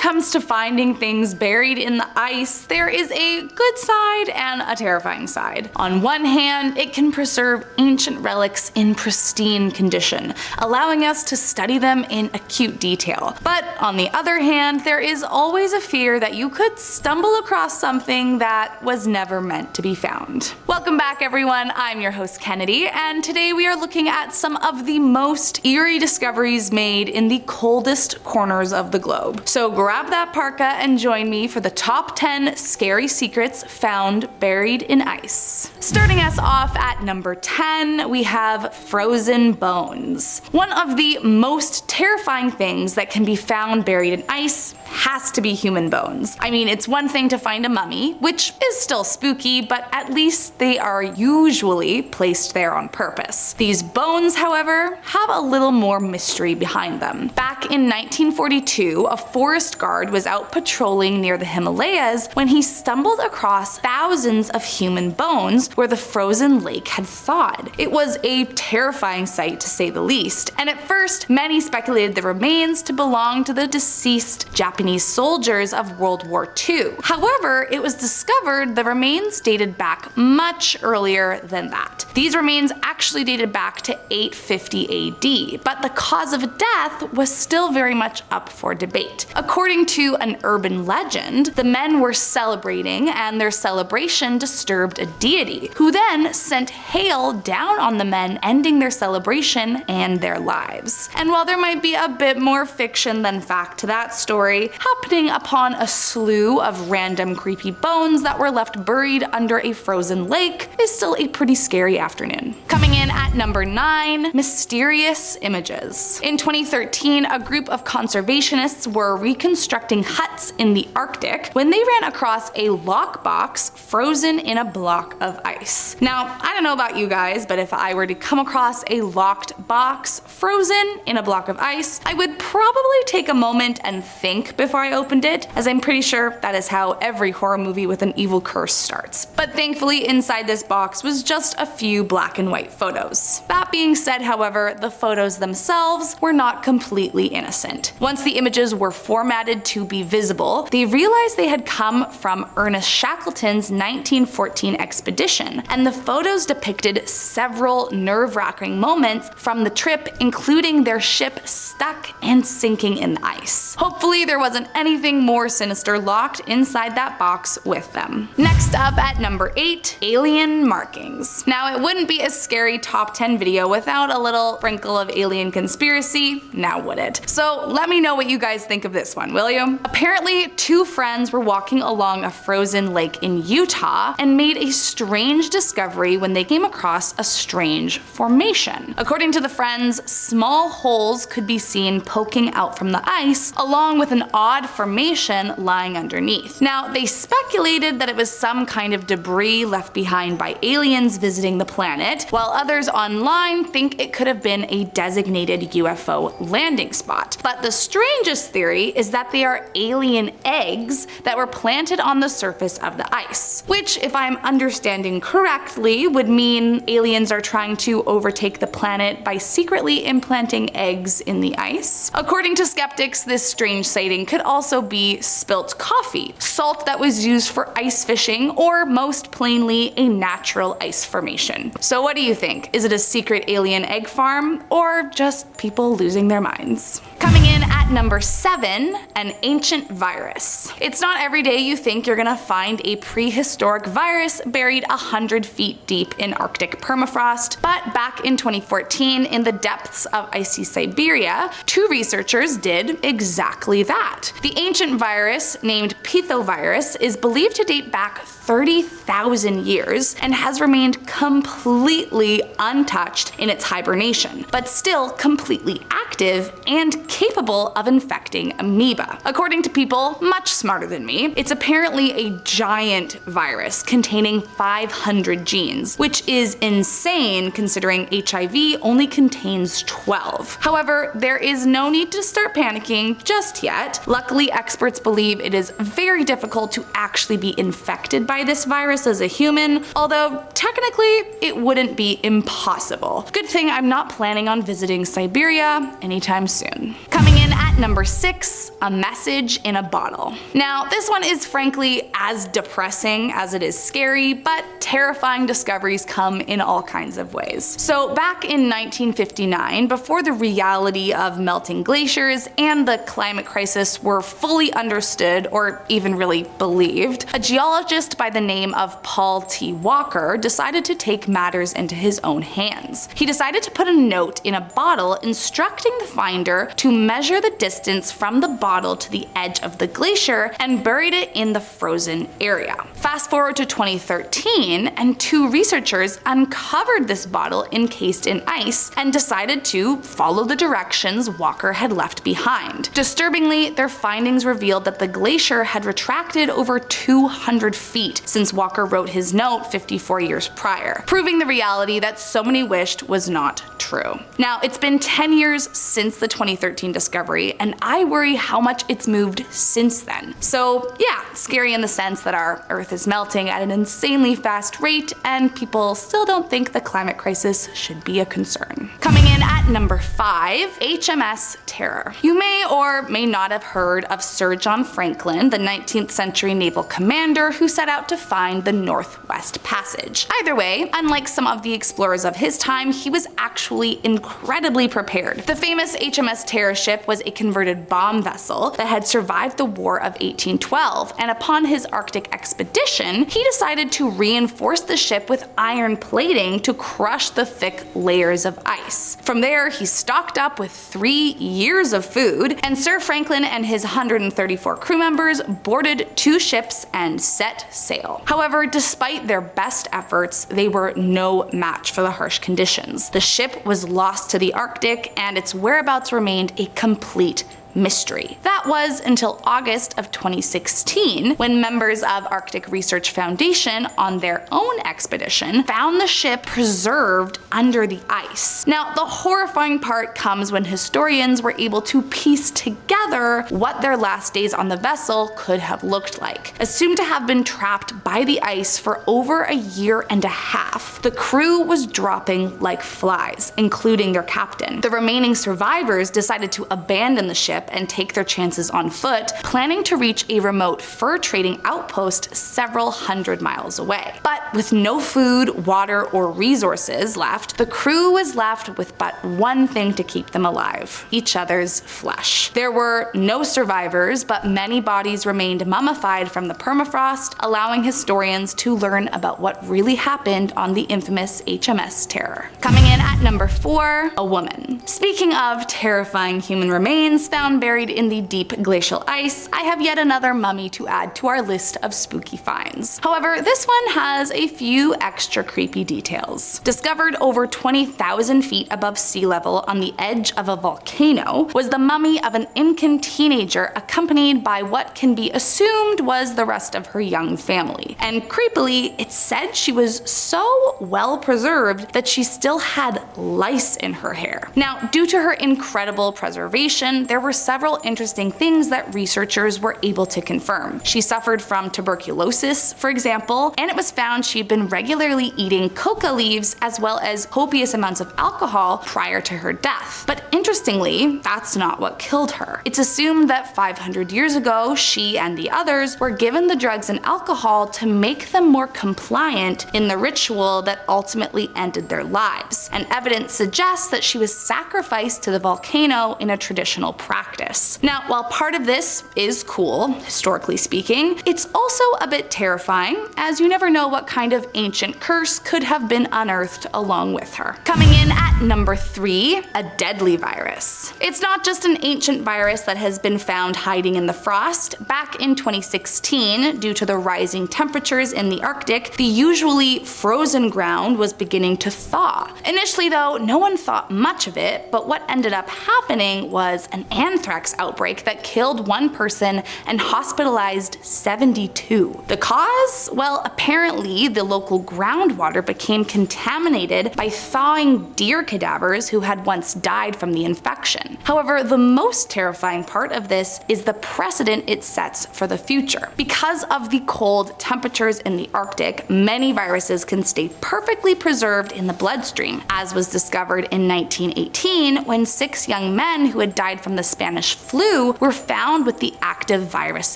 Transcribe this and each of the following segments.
comes to finding things buried in the ice, there is a good side and a terrifying side. On one hand, it can preserve ancient relics in pristine condition, allowing us to study them in acute detail. But on the other hand, there is always a fear that you could stumble across something that was never meant to be found. Welcome back, everyone. I'm your host Kennedy, and today we are looking at some of the most eerie discoveries made in the coldest corners of the globe. So grab that parka and join me for the top 10 scary secrets found buried in ice. Starting us off at number 10, we have frozen bones. One of the most terrifying things that can be found buried in ice has to be human bones. I mean, it's one thing to find a mummy, which is still spooky, but at least they are usually placed there on purpose. These bones, however, have a little more mystery behind them. Back in 1942, a forest guard was out patrolling near the Himalayas when he stumbled across thousands of human bones where the frozen lake had thawed. It was a terrifying sight, to say the least, and at first many speculated the remains to belong to the deceased Japanese soldiers of World War II. However, it was discovered the remains dated back much earlier than that. These remains actually dated back to 850 AD, but the cause of death was still very much up for debate. According to an urban legend, the men were celebrating, and their celebration disturbed a deity, who then sent hail down on the men, ending their celebration and their lives. And while there might be a bit more fiction than fact to that story, happening upon a slew of random creepy bones that were left buried under a frozen lake is still a pretty scary afternoon. Coming in at number 9, mysterious images. In 2013, a group of conservationists were reconstructing huts in the Arctic when they ran across a lockbox frozen in a block of ice. Now, I don't know about you guys, but if I were to come across a locked box frozen in a block of ice, I would probably take a moment and think before I opened it, as I'm pretty sure that is how every horror movie with an evil curse starts. But thankfully, inside this box was just a few black and white photos. That being said, however, the photos themselves were not completely innocent. Once the images were formatted to be visible, they realized they had come from Ernest Shackleton's 1914 expedition, and the photos depicted several nerve-wracking moments from the trip, including their ship stuck and sinking in the ice. Hopefully there wasn't anything more sinister locked inside that box with them. Next up at number 8, alien markings. Now, it wouldn't be a scary top 10 video without a little sprinkle of alien conspiracy, now would it? So let me know what you guys think of this one, will you? Apparently, two friends were walking along a frozen lake in Utah and made a strange discovery when they came across a strange formation. According to the friends, small holes could be seen poking out from the ice, along with an odd formation lying underneath. Now, they speculated that it was some kind of debris left behind by aliens visiting the planet, while others online think it could have been a designated UFO landing spot. But the strangest theory is that they are alien eggs that were planted on the surface of the ice, which, if I'm understanding correctly, would mean aliens are trying to overtake the planet by secretly implanting eggs in the ice. According to skeptics, this strange sighting could also be spilt coffee, salt that was used for ice fishing, or most plainly, a natural ice formation. So what do you think? Is it a secret alien egg farm, or just people losing their minds? Coming in at number 7, an ancient virus. It's not every day you think you're gonna find a prehistoric virus buried 100 feet deep in Arctic permafrost, but back in 2014, in the depths of icy Siberia, two researchers did exactly that. The ancient virus, named Pithovirus, is believed to date back 30,000 years and has remained completely untouched in its hibernation, but still completely active and capable of infecting amoeba. According to people much smarter than me, it's apparently a giant virus containing 500 genes, which is insane considering HIV only contains 12. However, there is no need to start panicking just yet. Luckily, experts believe it is very difficult to actually be infected by this virus as a human, although technically it wouldn't be impossible. Good thing I'm not planning on visiting Siberia anytime soon. Coming in at number 6, a message in a bottle. Now, this one is frankly as depressing as it is scary, but terrifying discoveries come in all kinds of ways. So back in 1959, before the reality of melting glaciers and the climate crisis were fully understood or even really believed, a geologist by the name of Paul T. Walker decided to take matters into his own hands. He decided to put a note in a bottle instructing the finder to measure the distance from the bottle to the edge of the glacier and buried it in the frozen area. Fast forward to 2013, and 2 researchers uncovered this bottle encased in ice and decided to follow the directions Walker had left behind. Disturbingly, their findings revealed that the glacier had retracted over 200 feet since Walker wrote his note 54 years prior, proving the reality that so many wished was not true. Now, it's been 10 years since the 2013 discovery, and I worry how much it's moved since then. So yeah, scary in the sense that our Earth is melting at an insanely fast rate, and people still don't think the climate crisis should be a concern. Coming in at number 5, HMS Terror. You may or may not have heard of Sir John Franklin, the 19th century naval commander who set out to find the Northwest Passage. Either way, unlike some of the explorers of his time, he was actually incredibly prepared. The famous HMS Terror ship was a converted bomb vessel that had survived the War of 1812, and upon his Arctic expedition, he decided to reinforce the ship with iron plating to crush the thick layers of ice. From there, he stocked up with 3 years of food, and Sir Franklin and his 134 crew members boarded 2 ships and set sail. However, despite their best efforts, they were no match for the harsh conditions. The ship was lost to the Arctic, and its whereabouts remained a complete mystery. That was until August of 2016, when members of Arctic Research Foundation on their own expedition found the ship preserved under the ice. Now, the horrifying part comes when historians were able to piece together what their last days on the vessel could have looked like. Assumed to have been trapped by the ice for over a year and a half, the crew was dropping like flies, including their captain. The remaining survivors decided to abandon the ship and take their chances on foot, planning to reach a remote fur trading outpost several hundred miles away. But with no food, water, or resources left, the crew was left with but one thing to keep them alive: each other's flesh. There were no survivors, but many bodies remained mummified from the permafrost, allowing historians to learn about what really happened on the infamous HMS Terror. Coming in at number 4, a woman. Speaking of terrifying human remains found buried in the deep glacial ice, I have yet another mummy to add to our list of spooky finds. However, this one has a few extra creepy details. Discovered over 20,000 feet above sea level on the edge of a volcano was the mummy of an Incan teenager accompanied by what can be assumed was the rest of her young family. And creepily, it's said she was so well preserved that she still had lice in her hair. Now, due to her incredible preservation, there were several interesting things that researchers were able to confirm. She suffered from tuberculosis, for example, and it was found she'd been regularly eating coca leaves as well as copious amounts of alcohol prior to her death. But interestingly, that's not what killed her. It's assumed that 500 years ago, she and the others were given the drugs and alcohol to make them more compliant in the ritual that ultimately ended their lives. And evidence suggests that she was sacrificed to the volcano in a traditional practice. Now, while part of this is cool, historically speaking, it's also a bit terrifying, as you never know what kind of ancient curse could have been unearthed along with her. Coming in at number 3, a deadly virus. It's not just an ancient virus that has been found hiding in the frost. Back in 2016, due to the rising temperatures in the Arctic, the usually frozen ground was beginning to thaw. Initially though, no one thought much of it, but what ended up happening was an anthrax outbreak that killed 1 person and hospitalized 72. The cause? Well, apparently the local groundwater became contaminated by thawing deer cadavers who had once died from the infection. However, the most terrifying part of this is the precedent it sets for the future. Because of the cold temperatures in the Arctic, many viruses can stay perfectly preserved in the bloodstream, as was discovered in 1918 when 6 young men who had died from the Spanish Spanish flu were found with the active virus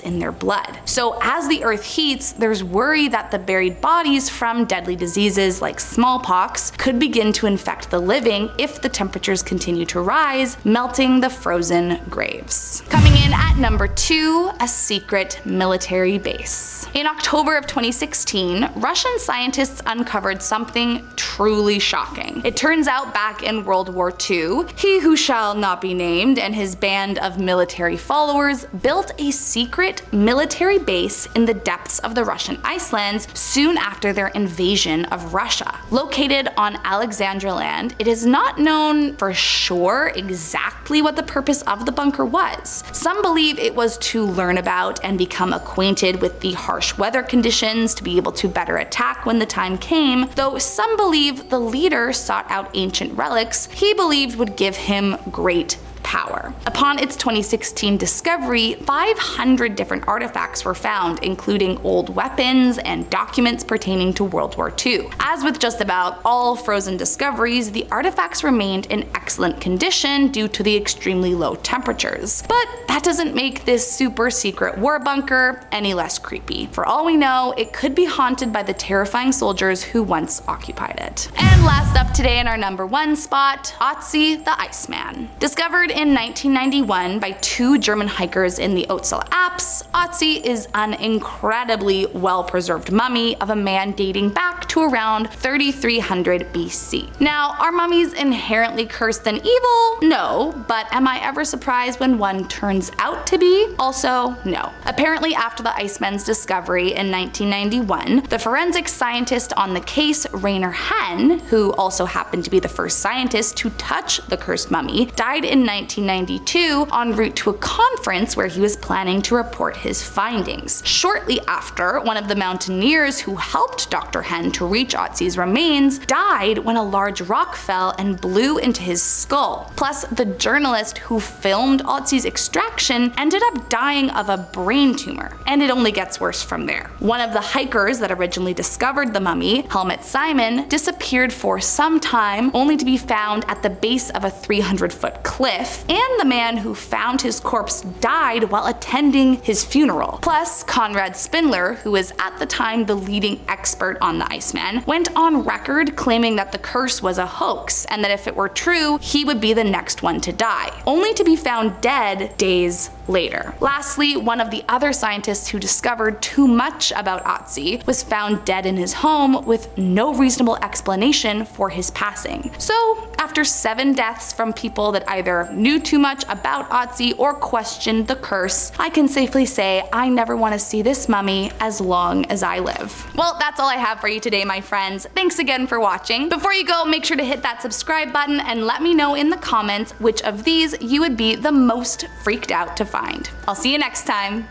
in their blood. So as the earth heats, there's worry that the buried bodies from deadly diseases like smallpox could begin to infect the living if the temperatures continue to rise, melting the frozen graves. Coming in at number 2, a secret military base. In October of 2016, Russian scientists uncovered something truly shocking. It turns out back in World War II, he who shall not be named and his band of military followers built a secret military base in the depths of the Russian Icelands soon after their invasion of Russia. Located on Alexandra Land, it is not known for sure exactly what the purpose of the bunker was. Some believe it was to learn about and become acquainted with the harsh weather conditions to be able to better attack when the time came, though some believe the leader sought out ancient relics he believed would give him great power. Upon its 2016 discovery, 500 different artifacts were found, including old weapons and documents pertaining to World War II. As with just about all frozen discoveries, the artifacts remained in excellent condition due to the extremely low temperatures. But that doesn't make this super secret war bunker any less creepy. For all we know, it could be haunted by the terrifying soldiers who once occupied it. And last up today in our number 1 spot, Otzi the Iceman. Discovered in 1991 by 2 German hikers in the Otzi Alps, Otzi is an incredibly well-preserved mummy of a man dating back to around 3300 BC. Now, are mummies inherently cursed and evil? No, but am I ever surprised when one turns out to be? Also, no. Apparently, after the Iceman's discovery in 1991, the forensic scientist on the case, Rainer Henn, who also happened to be the first scientist to touch the cursed mummy, died in 1992 en route to a conference where he was planning to report his findings. Shortly after, one of the mountaineers who helped Dr. Henn to reach Otzi's remains died when a large rock fell and blew into his skull. Plus, the journalist who filmed Otzi's extraction ended up dying of a brain tumor, and it only gets worse from there. One of the hikers that originally discovered the mummy, Helmut Simon, disappeared for some time, only to be found at the base of a 300-foot cliff, and the man who found his corpse died while attending his funeral. Plus, Conrad Spindler, who was at the time the leading expert on the Iceman, went on record claiming that the curse was a hoax, and that if it were true, he would be the next one to die, only to be found dead days later. Lastly, one of the other scientists who discovered too much about Otzi was found dead in his home with no reasonable explanation for his passing. So, after 7 deaths from people that either knew too much about Otzi or questioned the curse, I can safely say I never want to see this mummy as long as I live. Well, that's all I have for you today, my friends. Thanks again for watching. Before you go, make sure to hit that subscribe button and let me know in the comments which of these you would be the most freaked out to find. I'll see you next time.